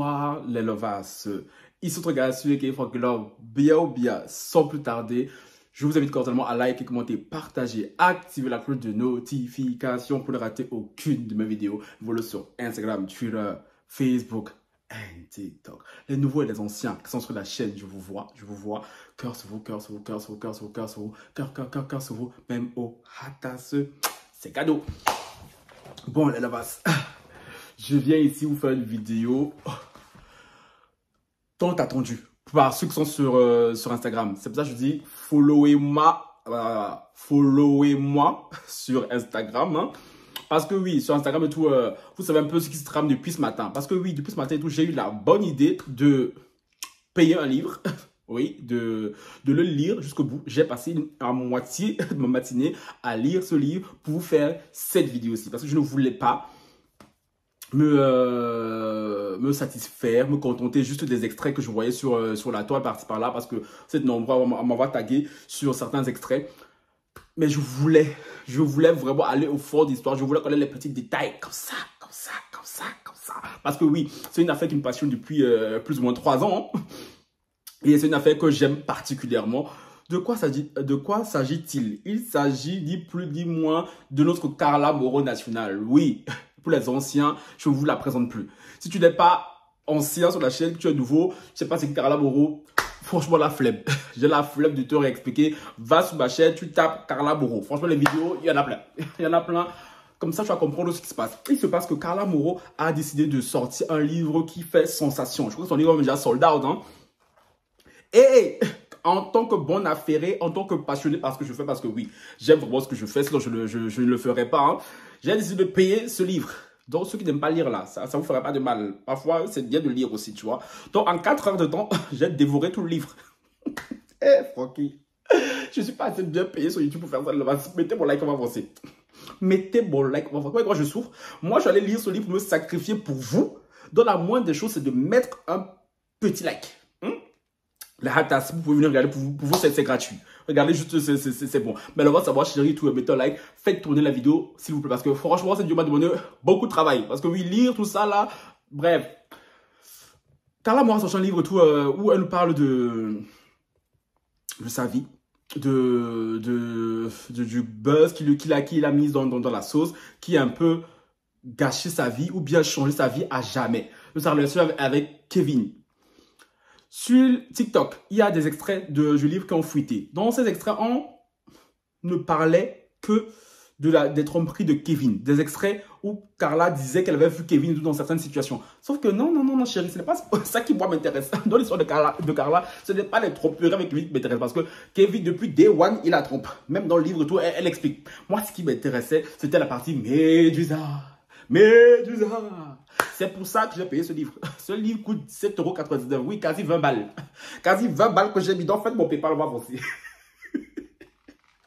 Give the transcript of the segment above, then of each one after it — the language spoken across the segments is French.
Bonsoir les lovas. Ici votre gars sur K4 Globe, bien ou bien, sans plus tarder, je vous invite cordialement à liker, commenter, partager, activer la cloche de notification pour ne rater aucune de mes vidéos. Voilà sur Instagram, Twitter, Facebook et TikTok. Les nouveaux et les anciens qui sont sur la chaîne, je vous vois. Cœur sur vous, cœur sur vous, cœur sur vous, cœur sur vous, cœur sur vous, cœur sur vous, même au hatas. C'est cadeau. Bon les lovas. Je viens ici vous faire une vidéo tant attendue par ceux qui sont sur Instagram. C'est pour ça que je dis followez-moi sur Instagram. Hein. Parce que oui, sur Instagram et tout, vous savez un peu ce qui se trame depuis ce matin. Parce que oui, depuis ce matin et tout, j'ai eu la bonne idée de payer un livre. Oui, de le lire jusqu'au bout. J'ai passé la moitié de ma matinée à lire ce livre pour vous faire cette vidéo-ci. Parce que je ne voulais pas me satisfaire, me contenter juste des extraits que je voyais sur la toile par-ci par-là, parce que c'est nombreux à m'avoir tagué sur certains extraits. Mais je voulais vraiment aller au fond de l'histoire. Je voulais connaître les petits détails comme ça. Parce que oui, c'est une affaire qui me passionne depuis plus ou moins 3 ans. Hein. Et c'est une affaire que j'aime particulièrement. De quoi s'agit-il? Il s'agit ni plus ni moins de notre Carla Moreau nationale. Oui. Pour les anciens, je ne vous la présente plus. Si tu n'es pas ancien sur la chaîne, que tu es nouveau, je ne sais pas, c'est Carla Moreau. Franchement, la flemme. J'ai la flemme de te réexpliquer. Va sur ma chaîne, tu tapes Carla Moreau. Franchement, les vidéos, il y en a plein. Il y en a plein. Comme ça, tu vas comprendre ce qui se passe. Il se passe que Carla Moreau a décidé de sortir un livre qui fait sensation. Je crois que son livre est déjà sold out. Hein. Et en tant que bon affairé, en tant que passionné par ce que je fais, parce que oui, j'aime vraiment ce que je fais, sinon je ne le ferai pas. Hein. J'ai décidé de payer ce livre. Donc, ceux qui n'aiment pas lire là, ça ne vous fera pas de mal. Parfois, c'est bien de lire aussi, tu vois. Donc, en 4 heures de temps, j'ai dévoré tout le livre. Eh, Francky, je ne suis pas assez bien payé sur YouTube pour faire ça. Mettez mon like, on va avancer. Mettez mon like, on va avancer. Moi, je souffre. Moi, je suis allé lire ce livre pour me sacrifier pour vous. Donc, la moindre des choses, c'est de mettre un petit like. Les hatas, vous pouvez venir regarder, pour vous c'est gratuit. Regardez juste, c'est bon. Mais alors, on va savoir, chérie, tout, mettez un like, faites tourner la vidéo, s'il vous plaît. Parce que franchement, cette vidéo m'a demandé beaucoup de travail. Parce que oui, lire tout ça là, bref. Carla Moreau a sorti un livre tout, où elle nous parle de sa vie, du buzz qu'il a mis dans la sauce, qui a un peu gâché sa vie ou bien changé sa vie à jamais. De sa relation avec Kevin. Sur TikTok, il y a des extraits du livre qui ont fuité. Dans ces extraits, on ne parlait que des tromperies de Kevin. Des extraits où Carla disait qu'elle avait vu Kevin dans certaines situations. Sauf que non, chérie, ce n'est pas ça qui, moi, m'intéresse. Dans l'histoire de Carla, ce n'est pas les tromperies avec Kevin qui m'intéresse. Parce que Kevin, depuis Day One, il la trompe. Même dans le livre, tout, elle explique. Moi, ce qui m'intéressait, c'était la partie Médusa. C'est pour ça que j'ai payé ce livre. Ce livre coûte 7,99 €. Oui, quasi 20 balles. Quasi 20 balles que j'ai mis. Donc, faites mon PayPal, on va avancer.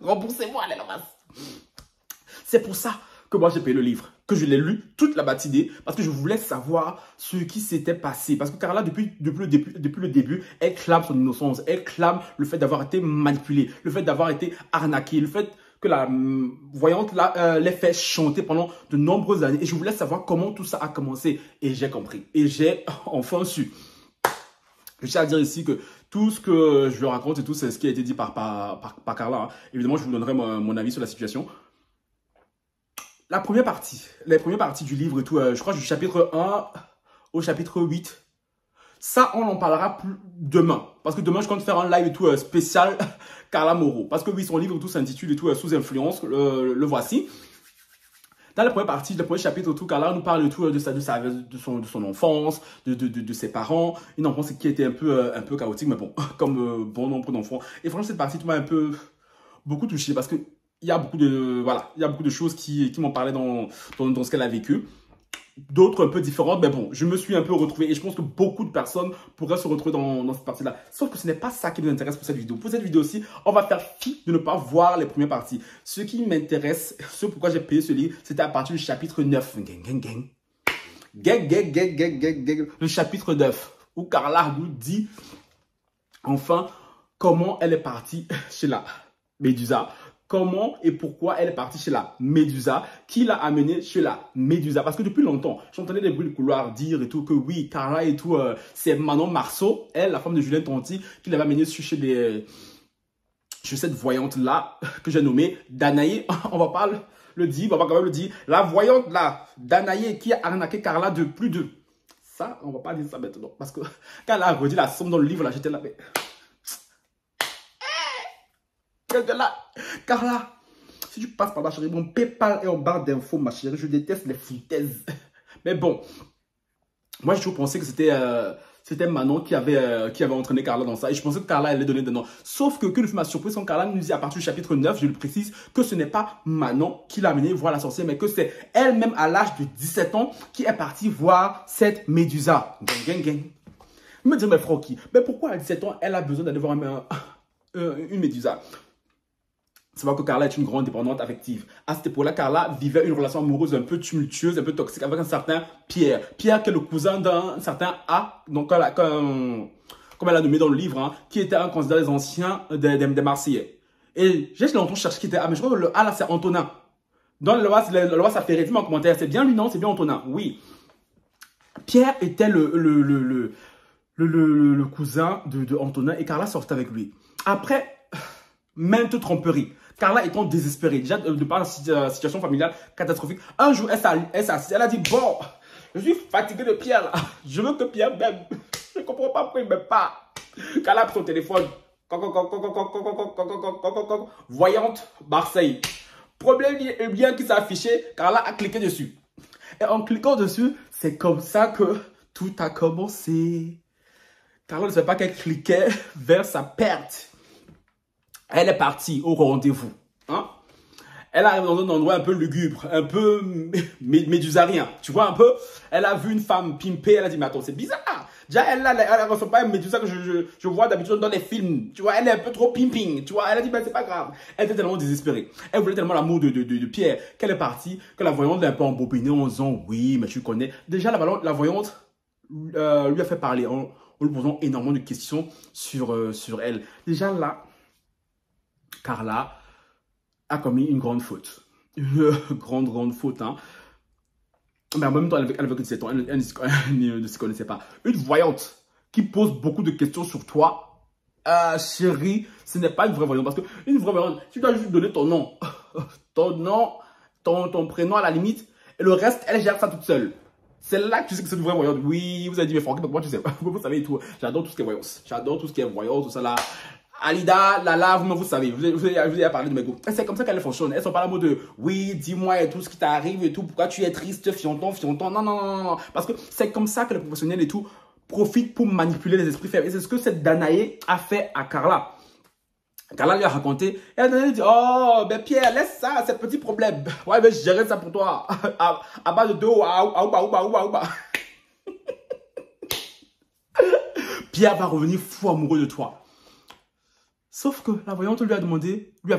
Remboursez-moi, les lovas. C'est pour ça que moi, j'ai payé le livre. Que je l'ai lu toute la matinée. Parce que je voulais savoir ce qui s'était passé. Parce que Carla, depuis le début, elle clame son innocence. Elle clame le fait d'avoir été manipulée. Le fait d'avoir été arnaquée. Le fait que la voyante l'ait fait chanter pendant de nombreuses années. Et je voulais savoir comment tout ça a commencé. Et j'ai compris. Et j'ai enfin su. Je tiens à dire ici que tout ce que je raconte et tout, c'est ce qui a été dit par Carla. Hein. Évidemment, je vous donnerai mon avis sur la situation. Les premières parties du livre et tout, je crois du chapitre 1 au chapitre 8. Ça, on en parlera plus demain. Parce que demain, je compte faire un live et tout spécial Carla Moreau. Parce que oui, son livre et tout s'intitule et tout Sous influence. Le voici. Dans la première partie, le premier chapitre, tout, Carla nous parle de tout de son enfance, de ses parents. Une enfance qui était un peu chaotique, mais bon, comme bon nombre d'enfants. Et franchement, cette partie m'a beaucoup touché parce que il y a beaucoup de choses qui m'ont parlé dans ce qu'elle a vécu. D'autres un peu différentes, mais bon, je me suis un peu retrouvé et je pense que beaucoup de personnes pourraient se retrouver dans cette partie-là. Sauf que ce n'est pas ça qui nous intéresse pour cette vidéo. Pour cette vidéo-ci, on va faire fi de ne pas voir les premières parties. Ce qui m'intéresse, ce pourquoi j'ai payé ce livre, c'était à partir du chapitre 9. Le chapitre 9, où Carla nous dit, enfin, comment elle est partie chez la Médusa. comment et pourquoi elle est partie chez la Médusa, qui l'a amenée chez la Médusa. Parce que depuis longtemps, j'entendais des bruits de couloir dire et tout que oui, Carla et tout, c'est Manon Marceau, elle, la femme de Julien Tonti, qui l'avait amenée chez cette voyante-là, que j'ai nommée Danae. On va pas le dire, on va quand même le dire. La voyante-là, Danae, qui a arnaqué Carla de plus de... Ça, on va pas dire ça maintenant. Parce que quand elle a redit la somme dans le livre, là, j'étais là, mais... Là, Carla, si tu passes par ma chérie, mon PayPal est en barre d'infos, ma chérie. Je déteste les foutaises. Mais bon, moi, j'ai toujours pensé que c'était Manon qui avait entraîné Carla dans ça. Et je pensais que Carla allait donner des noms. Sauf que le film m'a surpris quand Carla nous dit à partir du chapitre 9, je le précise, que ce n'est pas Manon qui l'a amené voir la sorcière, mais que c'est elle-même à l'âge de 17 ans qui est partie voir cette Médusa. Gang, gang, gang. Je me dis, mais Francky, mais pourquoi à 17 ans, elle a besoin d'aller voir une Médusa? C'est vrai que Carla est une grande dépendante affective. À cette époque-là, Carla vivait une relation amoureuse un peu tumultueuse, un peu toxique avec un certain Pierre. Pierre qui est le cousin d'un certain A, donc comme elle a nommé dans le livre, hein, qui était un candidat des anciens des Marseillais. Et j'ai longtemps cherché qui était A, mais je crois que le A là c'est Antonin. Dans le loi ça fait résumer en commentaire. C'est bien lui, non? C'est bien Antonin. Oui. Pierre était le cousin de Antonin et Carla sortait avec lui. Après, maintes tromperies. Carla étant désespérée, déjà de par la situation familiale catastrophique. Un jour, elle s'assied, elle a dit, bon, je suis fatiguée de Pierre là. Je veux que Pierre m'aime. Je ne comprends pas pourquoi il ne m'aime pas. Carla a pris son téléphone. Voyante, Marseille. Problème bien qui s'est affiché, Carla a cliqué dessus. Et en cliquant dessus, c'est comme ça que tout a commencé. Carla ne savait pas qu'elle cliquait vers sa perte. Elle est partie au rendez-vous. Hein? Elle arrive dans un endroit un peu lugubre, un peu médusarien. Tu vois un peu? Elle a vu une femme pimpée. Elle a dit, mais attends, c'est bizarre. Déjà, elle ne ressemble pas à une médusa que je vois d'habitude dans les films. Tu vois, elle est un peu trop pimping. Tu vois, elle a dit, ben c'est pas grave. Elle était tellement désespérée. Elle voulait tellement l'amour de Pierre qu'elle est partie, que la voyante l'a un peu embobinée en disant, oui, mais tu connais. Déjà, la voyante lui a fait parler en lui posant énormément de questions sur elle. Déjà là, Carla a commis une grande faute. Une grande faute. Hein. Mais en même temps, elle avait que 17 ans. Elle ne se connaissait pas. Une voyante qui pose beaucoup de questions sur toi. Chérie, ce n'est pas une vraie voyante. Parce qu'une vraie voyante, tu dois juste donner ton nom. Ton nom, ton prénom à la limite. Et le reste, elle gère ça toute seule. C'est là que tu sais que c'est une vraie voyante. Oui, vous avez dit, mais Francky, moi tu sais pas. Vous savez tout. J'adore tout ce qui est voyance. J'adore tout ce qui est voyance, tout ça là. Alida, Lala, vous savez, je vous ai parlé de mes goûts. C'est comme ça qu'elles fonctionnent. Elles sont pas là en mode de, oui, dis-moi et tout ce qui t'arrive et tout, pourquoi tu es triste, fianton. Non. Parce que c'est comme ça que les professionnels et tout profitent pour manipuler les esprits faibles. Et c'est ce que cette Danae a fait à Carla. Carla lui a raconté, et elle a dit, oh, ben Pierre, laisse ça, c'est petit problème. Ouais, ben je gérerai ça pour toi. À bas de dos, ouba. Pierre va revenir fou amoureux de toi. Sauf que la voyante lui avait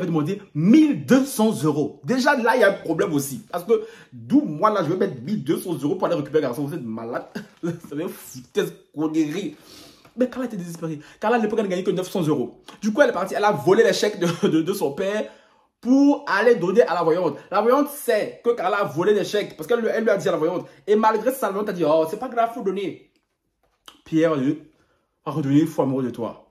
demandé 1200 €. Déjà là, il y a un problème aussi. Parce que d'où moi là, je vais mettre 1200 € pour aller récupérer un garçon. Vous êtes malade. Ça veut foutre connerie. Mais Carla était désespérée. Carla à l'époque, elle ne gagnait que 900 €. Du coup, elle est partie. Elle a volé les chèques de son père pour aller donner à la voyante. La voyante sait que Carla a volé les chèques parce qu'elle lui a dit à la voyante. Et malgré ça, la voyante a dit, oh, c'est pas grave, faut donner. Pierre va redevenir fou amoureux de toi.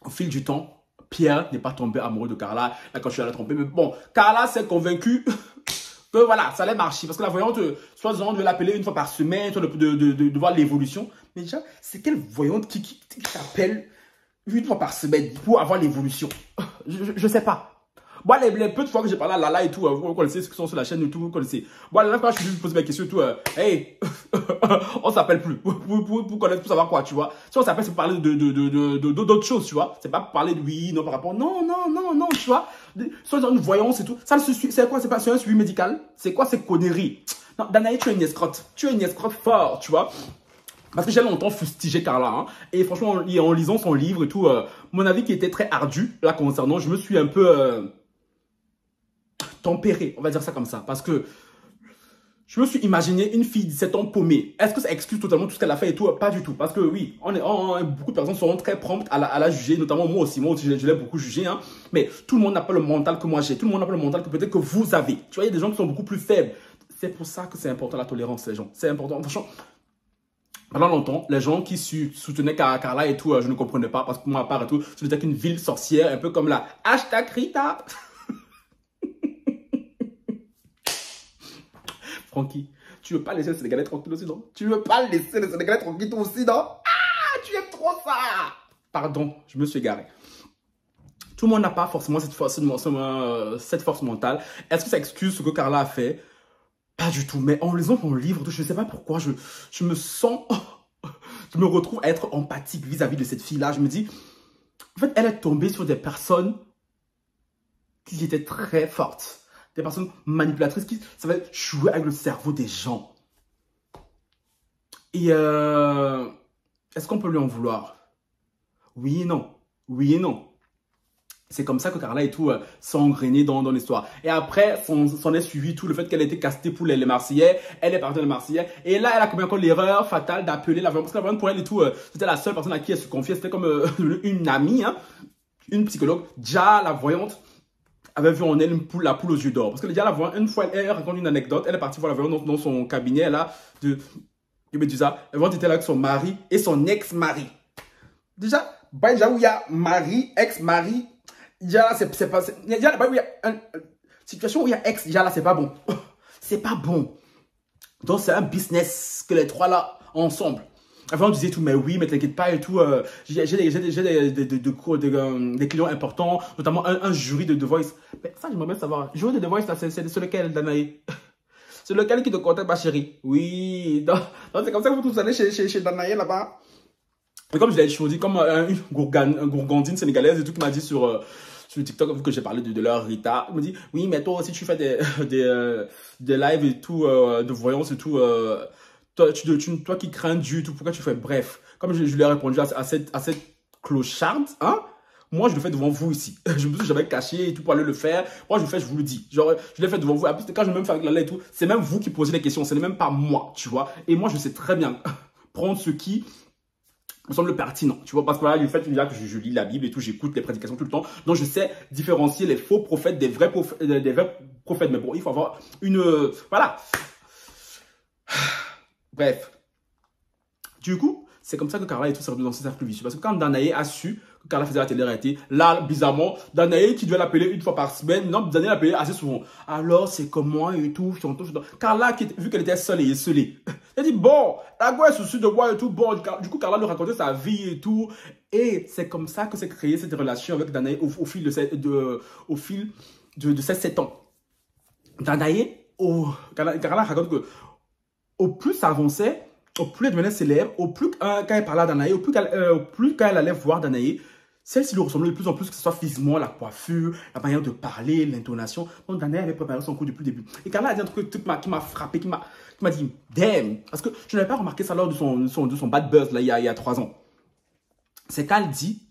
Au fil du temps, Pierre n'est pas tombé amoureux de Carla. Là, quand je suis allé la tromper. Mais bon, Carla s'est convaincue que voilà, ça allait marcher. Parce que la voyante, soit-disant de l'appeler une fois par semaine, soit de voir l'évolution. Mais déjà, c'est quelle voyante qui t'appelle une fois par semaine pour avoir l'évolution? Je sais pas. Moi, les peu de fois que j'ai parlé à Lala et tout, vous connaissez ceux qui sont sur la chaîne et tout, vous connaissez. Moi, là, quand je suis venu poser mes questions et tout, hey, on s'appelle plus. Pour connaître, pour savoir quoi, tu vois. Si on s'appelle, c'est pour parler d'autres choses, tu vois. C'est pas pour parler de oui, non, par rapport. Non, tu vois. Soit dans une voyance et tout. Ça, c'est quoi? C'est un suivi médical? C'est quoi ces conneries? Non, Danae, tu es une escrotte. Tu es une escrotte fort, tu vois. Parce que j'ai longtemps fustigé Carla. Hein, et franchement, en lisant son livre et tout, mon avis qui était très ardu, là, concernant, je me suis un peu tempéré, on va dire ça comme ça. Parce que Je me suis imaginé une fille de 17 ans paumée. Est-ce que ça excuse totalement tout ce qu'elle a fait et tout? Pas du tout. Parce que oui, beaucoup de personnes seront très promptes à la juger, notamment moi aussi. Moi aussi, je l'ai beaucoup jugé. Hein. Mais tout le monde n'a pas le mental que moi j'ai. Tout le monde n'a pas le mental que peut-être que vous avez. Tu vois, il y a des gens qui sont beaucoup plus faibles. C'est pour ça que c'est important la tolérance, les gens. C'est important. Franchement, pendant longtemps, les gens qui soutenaient Carla et tout, je ne comprenais pas. Parce que moi, à part et tout, c'était qu'une ville sorcière, un peu comme la hashtag Rita. Francky, tu veux pas laisser les Sénégalais tranquilles aussi, non? Tu veux pas laisser les Sénégalais tranquilles toi aussi, non? Ah, tu aimes trop ça! Pardon, je me suis égaré. Tout le monde n'a pas forcément cette force mentale. Est-ce que ça excuse ce que Carla a fait? Pas du tout. Mais en lisant mon livre, je ne sais pas pourquoi, je me sens... je me retrouve à être empathique vis-à-vis de cette fille-là. Je me dis, en fait, elle est tombée sur des personnes qui étaient très fortes. Des personnes manipulatrices qui savaient jouer avec le cerveau des gens. Et est-ce qu'on peut lui en vouloir? Oui et non. Oui et non. C'est comme ça que Carla et tout s'est engrenée dans l'histoire. Et après, s'en est suivi tout le fait qu'elle a été castée pour les Marseillais. Elle est partie dans les Marseillais. Et là, elle a commis encore l'erreur fatale d'appeler la Parce que la Voyante, pour elle et tout, c'était la seule personne à qui elle se confiait. C'était comme une amie, hein, une psychologue. Déjà, la Voyante avait vu en elle la poule aux yeux d'or. Parce que déjà, la Voyante, une fois, elle raconte une anecdote. Elle est partie voir la Voyante dans son cabinet, là, de Médusa. La Voyante était là avec son mari et son ex-mari. Déjà, où il y a mari, ex-mari, déjà là, c'est pas... Déjà là, où il y a une situation où il y a ex, déjà là, c'est pas bon. C'est pas bon. Donc, c'est un business que les trois là, ensemble. Avant, on disait tout, mais oui, mais t'inquiète pas et tout. J'ai des clients importants, notamment un jury de The Voice. Mais ça, j'aimerais bien savoir. Jury de The Voice, c'est lequel, Danae? C'est lequel qui te contacte, ma chérie? Oui, c'est comme ça que vous tous allez chez Danae là-bas. Et comme je l'ai choisi, comme une gourgandine sénégalaise et tout qui m'a dit sur TikTok, vu que j'ai parlé de leur Rita, il me dit, oui, mais toi aussi, tu fais des lives et tout, de voyance et tout. Toi qui crains Dieu, tout, pourquoi tu fais? Bref, comme je lui ai répondu à cette clocharde, hein, moi je le fais devant vous ici. Je me suis jamais caché et tout pour aller le faire. Moi je le fais, je vous le dis. Genre, je l'ai fait devant vous. En plus, quand je me fais avec la lettre et tout, c'est même vous qui posez les questions, ce n'est même pas moi, tu vois. Et moi je sais très bien prendre ce qui me semble pertinent, tu vois, parce que là, du fait que je lis la Bible et tout, j'écoute les prédications tout le temps, donc je sais différencier les faux prophètes des vrais prophètes. Mais bon, il faut avoir une... voilà. Bref. Du coup, c'est comme ça que Carla et tout s'est revenue dans ses cercles vicieux. Parce que quand Danae a su que Carla faisait la télé-réalité, là, bizarrement, Danae qui devait l'appeler une fois par semaine, non, Danae l'appelait assez souvent. Alors, c'est comment et tout, Carla, vu qu'elle était seule et esselée, elle dit, bon, la gueule est soucie de moi et tout, bon, du coup, Carla lui racontait sa vie et tout. Et c'est comme ça que s'est créée cette relation avec Danae au fil de ces 7 ans. Danae, Carla raconte que au plus ça avançait, au plus elle devenait célèbre, au plus quand elle parlait à Danae, au plus quand elle allait voir Danae, celle-ci lui ressemblait de plus en plus, que ce soit physiquement, la coiffure, la manière de parler, l'intonation. Donc Danae avait préparé son coup depuis le début. Et Carla a dit un truc qui m'a frappé, qui m'a dit, damn, parce que je n'avais pas remarqué ça lors de son bad buzz là, il y a 3 ans. C'est qu'elle dit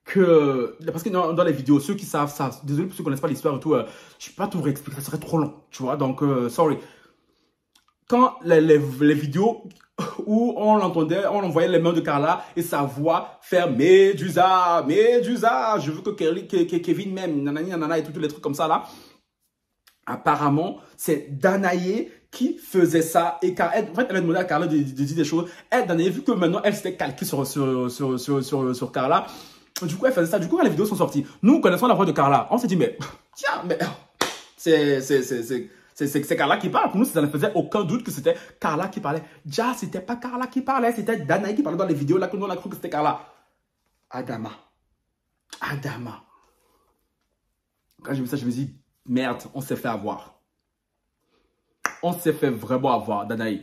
que, parce que dans les vidéos, ceux qui savent ça, désolé pour ceux qui ne connaissent pas l'histoire et tout, je ne vais pas tout réexpliquer, ça serait trop long, tu vois, donc sorry. Quand les vidéos où on l'entendait, on envoyait les mains de Carla et sa voix faire Médusa, Médusa, je veux que Kevin m'aime, nanani, nanana et tous les trucs comme ça là. Apparemment, c'est Danae qui faisait ça et en fait, elle a demandé à Carla de dire des choses. Elle, Danae, vu que maintenant elle s'était calquée sur Carla, du coup elle faisait ça. Du coup, quand les vidéos sont sorties, nous connaissons la voix de Carla. On s'est dit, mais tiens, mais c'est Carla qui parle. Pour nous, ça ne faisait aucun doute que c'était Carla qui parlait. Déjà, c'était pas Carla qui parlait, c'était Danae qui parlait dans les vidéos. Là, que nous, on a cru que c'était Carla. Adama. Quand j'ai vu ça, je me suis dit, merde, on s'est fait avoir. On s'est fait vraiment avoir, Danae.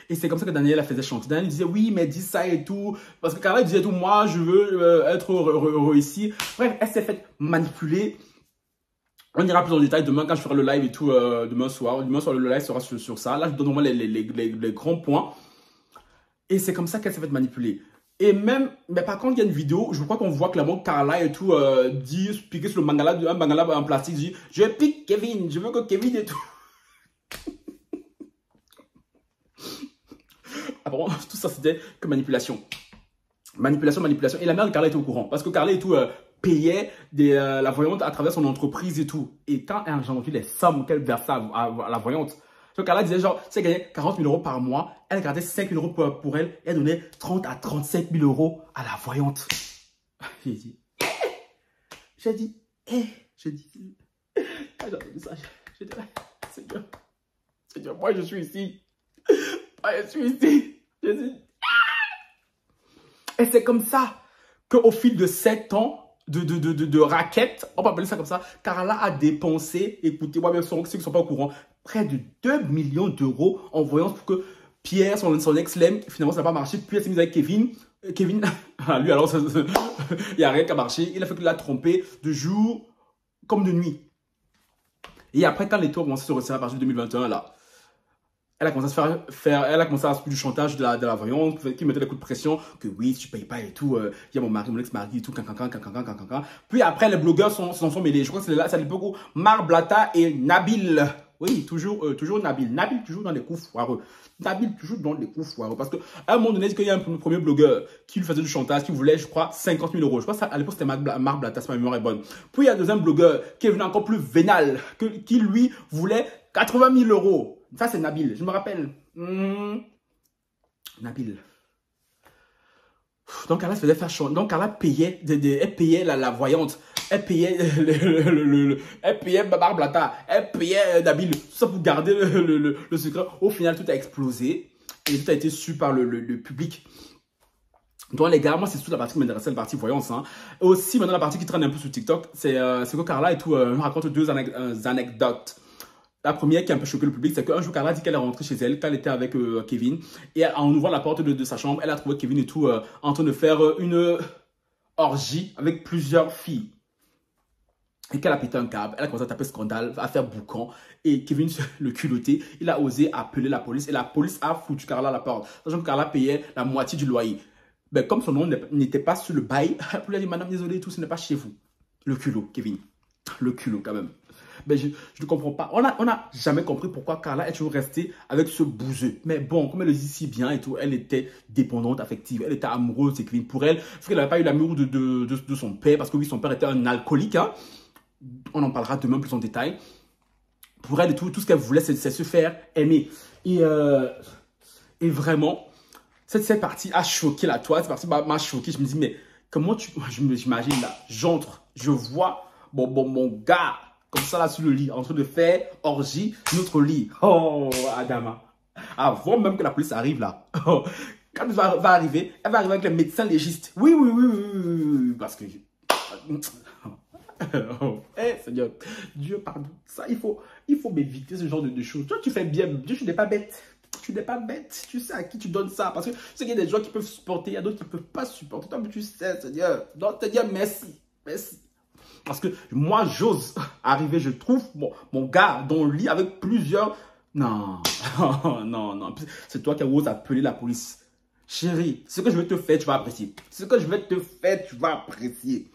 Et c'est comme ça que Danae la faisait chanter. Danae disait, oui, mais dis ça et tout. Parce que Carla disait tout, moi, je veux être heureux ici. Bref, elle s'est faite manipuler. On ira plus en détail demain quand je ferai le live et tout, demain soir. Demain soir, le live sera sur ça. Là, je donne vraiment les grands points. Et c'est comme ça qu'elle s'est fait manipuler. Et même, mais par contre, il y a une vidéo, je crois qu'on voit clairement Carla et tout piquer sur un mangala en plastique, dit, je pique Kevin, je veux que Kevin et tout. apparemment, tout ça, c'était que manipulation. Manipulation. Et la mère de Carla était au courant. Parce que Carla et tout payait la voyante à travers son entreprise et tout. Et quand elle a entendu les sommes qu'elle versait à la voyante, donc Carla disait genre, si elle gagnait 40 000 € par mois, elle gardait 5 000 € pour elle et elle donnait 30 à 35 000 € à la voyante. J'ai dit, j'ai dit, quand j'ai entendu ça, j'ai dit, Seigneur, moi je suis ici. Moi je suis ici. J'ai dit, et c'est comme ça qu'au fil de 7 ans de raquettes, on peut appeler ça comme ça, Carla a dépensé, écoutez, moi même ceux qui ne sont pas au courant, près de 2 millions d'euros en voyant pour que Pierre, son ex-lemme, finalement ça n'a pas marché, puis elle s'est mise avec Kevin. Kevin, lui alors, il n'y a rien qui a marché, il a fait que l'a trompé de jour comme de nuit. Et après, quand les taux ont commencé à se resserrer à partir de 2021, là, elle a commencé à elle a commencé à faire du chantage de la voyante, qui mettait des coups de pression, que oui, si tu payes pas et tout, il y a mon ex-mari et tout, Puis après, les blogueurs s'en sont mêlés. Je crois que c'est là, ça dépend beaucoup. Mar Blata et Nabil. Oui, toujours Nabil. Nabil, toujours dans les coups foireux. Nabil, toujours dans les coups foireux. Parce qu'à un moment donné, il y a un premier blogueur qui lui faisait du chantage, qui voulait, je crois, 50 000 €. Je crois que à l'époque, c'était Mar Blata, si ma mémoire est bonne. Puis il y a un deuxième blogueur qui est venu encore plus vénal, qui lui voulait 80 000 €. Ça, c'est Nabil. Je me rappelle. Nabil. Donc, Carla se faisait faire chanter. Donc, Carla payait, elle payait la voyante. Elle payait elle payait Babar Blata. Elle payait Nabil. Tout ça pour garder le secret. Au final, tout a explosé. Et tout a été su par le public. Donc, les gars, moi, c'est toute la partie qui m'intéressait, la partie voyance. Hein. Aussi, maintenant, la partie qui traîne un peu sur TikTok, c'est que Carla et tout raconte deux anecdotes. La première qui a un peu choqué le public, c'est qu'un jour, Carla dit qu'elle est rentrée chez elle, qu'elle était avec Kevin. Et en ouvrant la porte de sa chambre, elle a trouvé Kevin et tout en train de faire une orgie avec plusieurs filles. Et qu'elle a pété un câble, elle a commencé à taper scandale, à faire boucan. Et Kevin, le culotté, il a osé appeler la police. Et la police a foutu Carla à la porte. Sachant que Carla payait la moitié du loyer. Ben, comme son nom n'était pas sur le bail, elle a dit, madame, désolé, tout, ce n'est pas chez vous. Le culot, Kevin. Le culot, quand même. Ben, je ne comprends pas. On a jamais compris pourquoi Carla est toujours restée avec ce bouseux. Mais bon, comme elle le dit si bien et tout, elle était dépendante affective. Elle était amoureuse de Kevin. Pour elle, parce qu'elle n'avait pas eu l'amour de son père, parce que oui, son père était un alcoolique. Hein. On en parlera demain plus en détail. Pour elle, tout ce qu'elle voulait, c'est se faire aimer. Et vraiment, cette partie a choqué la toile. Cette partie m'a choqué. Je me dis, mais comment j'imagine là, j'entre, je vois mon gars comme ça là sur le lit, en train de faire orgie, notre lit. Oh, Adama. Avant même que la police arrive là. Oh, quand elle va arriver, elle va arriver avec les médecins légistes. Oui. Parce que... Oh, Seigneur, Dieu pardon. Ça, il faut m'éviter ce genre de choses. Toi, tu fais bien. Dieu, tu n'es pas bête. Tu n'es pas bête. Tu sais à qui tu donnes ça. Parce que tu sais qu'il y a des gens qui peuvent supporter, il y a d'autres qui ne peuvent pas supporter. Toi, mais tu sais, Seigneur. Donc, te dire merci. Merci. Parce que moi, j'ose arriver, je trouve mon gars dans le lit avec plusieurs... Non. C'est toi qui oses appeler la police. Chérie, ce que je vais te faire, tu vas apprécier. Ce que je vais te faire, tu vas apprécier.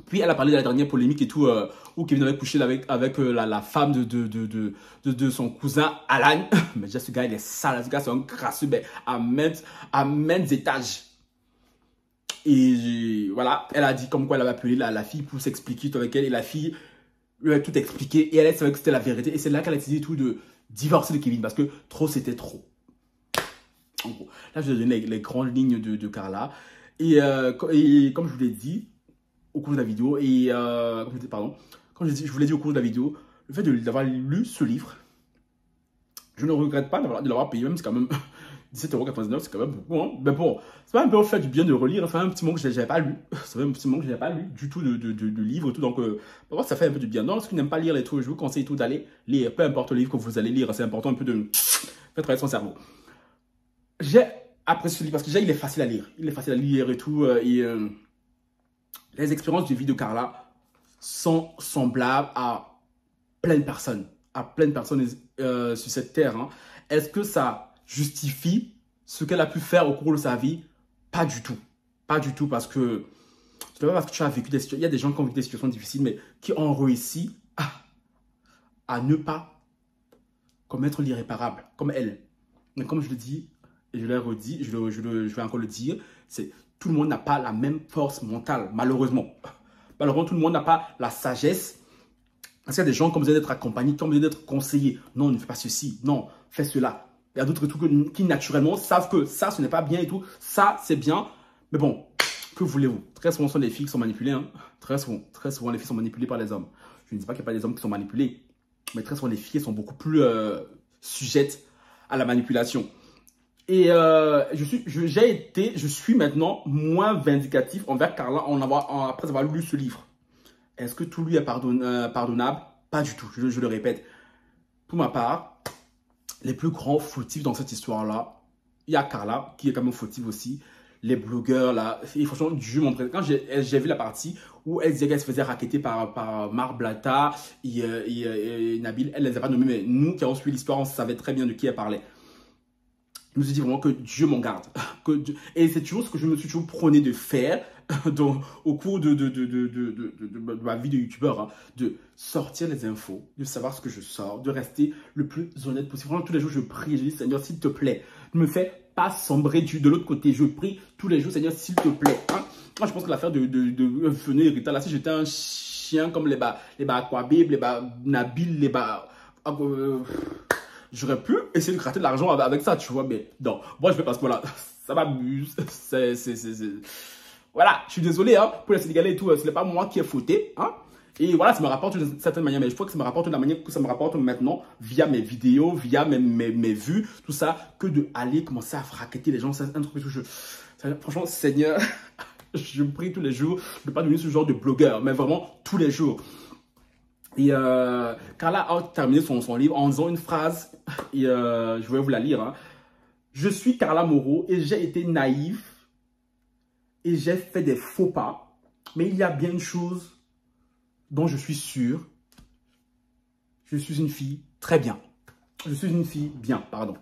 Puis elle a parlé de la dernière polémique et tout, où Kevin avait couché avec la femme de son cousin Alan. Mais déjà, ce gars, il est sale. Ce gars, c'est un crasseux à maintes étages. Et voilà, elle a dit comme quoi elle avait appelé la fille pour s'expliquer avec elle. Et la fille lui a tout expliqué. Et elle savait que c'était la vérité. Et c'est là qu'elle a décidé tout de divorcer de Kevin. Parce que trop, c'était trop. En gros, là, je vais donner les grandes lignes de Carla. Et comme je vous l'ai dit au cours de la vidéo, comme je vous l'ai dit au cours de la vidéo, le fait d'avoir lu ce livre, je ne regrette pas de l'avoir payé, même c'est quand même 17,99 €, c'est quand même beaucoup. Hein. Mais bon, c'est pas un peu fait du bien de relire, enfin un petit moment que je n'avais pas lu. C'est un petit moment que je n'avais pas lu du tout de livre et tout. Donc, pour moi, ça fait un peu du bien. Donc, si vous n'aimez pas lire les trucs, je vous conseille tout d'aller lire. Peu importe le livre que vous allez lire, c'est important un peu de faire travailler son cerveau. J'ai apprécié ce livre parce que déjà, il est facile à lire. Il est facile à lire et tout. Les expériences de vie de Carla sont semblables à plein de personnes. Sur cette terre. Hein. Est-ce que ça justifie ce qu'elle a pu faire au cours de sa vie? Pas du tout. Pas du tout parce que c'est pas parce que tu as vécu des situations. Il y a des gens qui ont vécu des situations difficiles, mais qui ont réussi à ne pas commettre l'irréparable, comme elle. Mais comme je le dis, et je l'ai redit, je vais encore le dire, c'est tout le monde n'a pas la même force mentale, malheureusement. Malheureusement, tout le monde n'a pas la sagesse. Parce qu'il y a des gens qui ont besoin d'être accompagnés, qui ont besoin d'être conseillés. Non, ne fais pas ceci. Non, fais cela. Il y a d'autres trucs qui naturellement savent que ça, ce n'est pas bien et tout. Ça, c'est bien. Mais bon, que voulez-vous? Très souvent, ce sont les filles qui sont manipulées. Hein. Très souvent, les filles sont manipulées par les hommes. Je ne dis pas qu'il n'y a pas des hommes qui sont manipulés. Mais très souvent, les filles sont beaucoup plus sujettes à la manipulation. Et je suis maintenant moins vindicatif envers Carla après avoir lu ce livre. Est-ce que tout lui est pardonnable? Pas du tout, je le répète. Pour ma part, les plus grands fautifs dans cette histoire-là, il y a Carla qui est quand même fautive aussi. Les blogueurs là, et franchement, Dieu m'en prête. Quand j'ai vu la partie où elle disait qu'elle se faisait racketter par Mar Blata et Nabil, elle ne les a pas nommés, mais nous qui avons suivi l'histoire, on savait très bien de qui elle parlait. Je me suis dit vraiment que Dieu m'en garde. Et c'est toujours ce que je me suis toujours prôné de faire au cours de ma vie de youtubeur, hein, de sortir les infos, de savoir ce que je sors, de rester le plus honnête possible. Vraiment, tous les jours, je prie et je dis, Seigneur, s'il te plaît, ne me fais pas sombrer de l'autre côté. Je prie tous les jours, Seigneur, s'il te plaît. Hein. Moi, je pense que l'affaire de Feneu et Rita, là, si j'étais un chien comme les Aquabib, les Nabil, j'aurais pu essayer de gratter de l'argent avec ça, tu vois, mais non. Moi, je fais parce que voilà, ça m'amuse. Voilà, je suis désolé, hein, pour les Sénégalais et tout, ce n'est pas moi qui ai fauté, hein. Et voilà, ça me rapporte d'une certaine manière, mais je crois que ça me rapporte de la manière que ça me rapporte maintenant, via mes vidéos, via mes vues, tout ça, que d'aller commencer à fracasser les gens. C'est un truc que franchement, Seigneur, je prie tous les jours de ne pas devenir ce genre de blogueur, mais vraiment tous les jours. Et Carla a terminé son livre en disant une phrase, et je vais vous la lire. Hein. Je suis Carla Moreau et j'ai été naïve et j'ai fait des faux pas, mais il y a bien une chose dont je suis sûr. Je suis une fille très bien. Je suis une fille bien, pardon.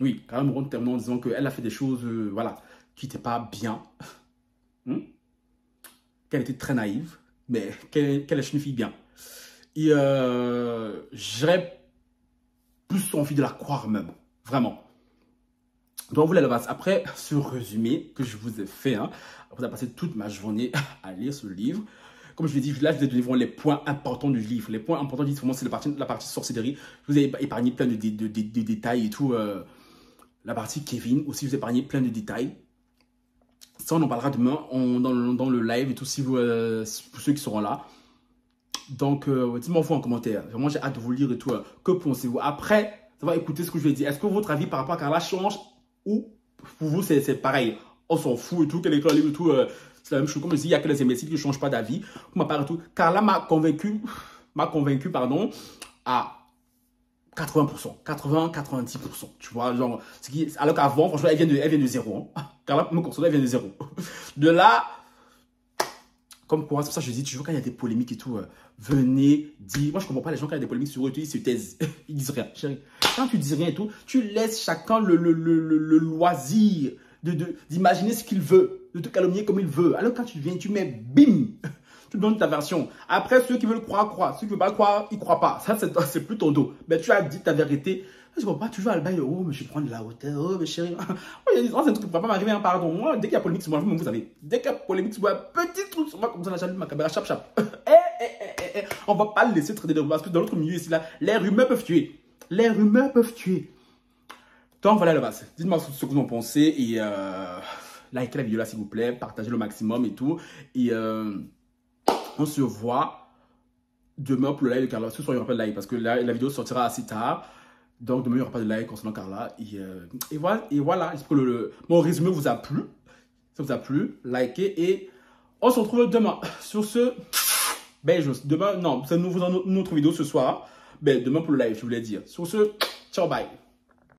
Oui, Carla Moreau termine en disant qu'elle a fait des choses voilà, qui n'étaient pas bien. Qu'elle était très naïve, mais qu'elle est une fille bien. Et j'aurais plus envie de la croire même, vraiment. Donc voilà, après ce résumé que je vous ai fait, hein, après avoir passé toute ma journée à lire ce livre, comme je l'ai dit, là je vous ai donné vraiment les points importants du livre. Les points importants du livre, c'est la partie sorcellerie. Je vous ai épargné plein de détails et tout. La partie Kevin aussi, je vous ai épargné plein de détails. Ça, on en parlera demain dans le live et tout, si vous, pour ceux qui seront là. Donc, dites-moi vous en commentaire. Vraiment, j'ai hâte de vous lire et tout. Que pensez-vous? Après, ça va écouter ce que je vais dire. Est-ce que votre avis par rapport à Carla change ou pour vous, c'est pareil? On s'en fout et tout. Quel écrit un livre et tout. C'est la même chose. Comme je dis, il n'y a que les imbéciles qui ne changent pas d'avis. Pour ma part et tout. Carla m'a convaincu, pardon, à 80%. 80-90%. Tu vois, genre, alors qu'avant, franchement, elle vient de zéro. Hein. Carla me consomme, elle vient de zéro. De là. Comme quoi, c'est pour ça que je dis toujours quand il y a des polémiques et tout, venez dire. Moi, je ne comprends pas les gens quand il y a des polémiques sur eux et tout, ils se taisent. Ils disent rien. Chérie, quand tu dis rien et tout, tu laisses chacun le loisir d'imaginer ce qu'il veut, de te calomnier comme il veut. Alors quand tu viens, tu mets bim, tu donnes ta version. Après, ceux qui veulent croire, croient. Ceux qui ne veulent pas croire, ils ne croient pas. Ça, c'est plus ton dos. Mais tu as dit ta vérité. Je ne comprends pas, tu vas à le bail, oh, mais je prends de la hauteur, oh, mais chérie. C'est un truc qui ne va pas m'arriver, hein, pardon. Moi, dès qu'il y a polémique sur moi, vous savez, dès qu'il y a polémique sur moi, petit truc sur moi, comme ça, la chaîne de ma caméra, chap. On ne va pas le laisser traiter de vous, parce que dans l'autre milieu ici, là, les rumeurs peuvent tuer. Les rumeurs peuvent tuer. Donc, voilà le base. Dites-moi ce que vous en pensez et likez la vidéo là, s'il vous plaît, partagez le maximum et tout. Et on se voit demain pour le live de Carla. Ce soir, il n'y aura pas de live parce que la vidéo sortira assez tard. Donc, demain, il n'y aura pas de live concernant Carla. Et voilà. J'espère que mon résumé vous a plu. Ça vous a plu. Likez et on se retrouve demain. Sur ce, demain, non, c'est une autre vidéo ce soir. Demain pour le live, je voulais dire. Sur ce, ciao, bye.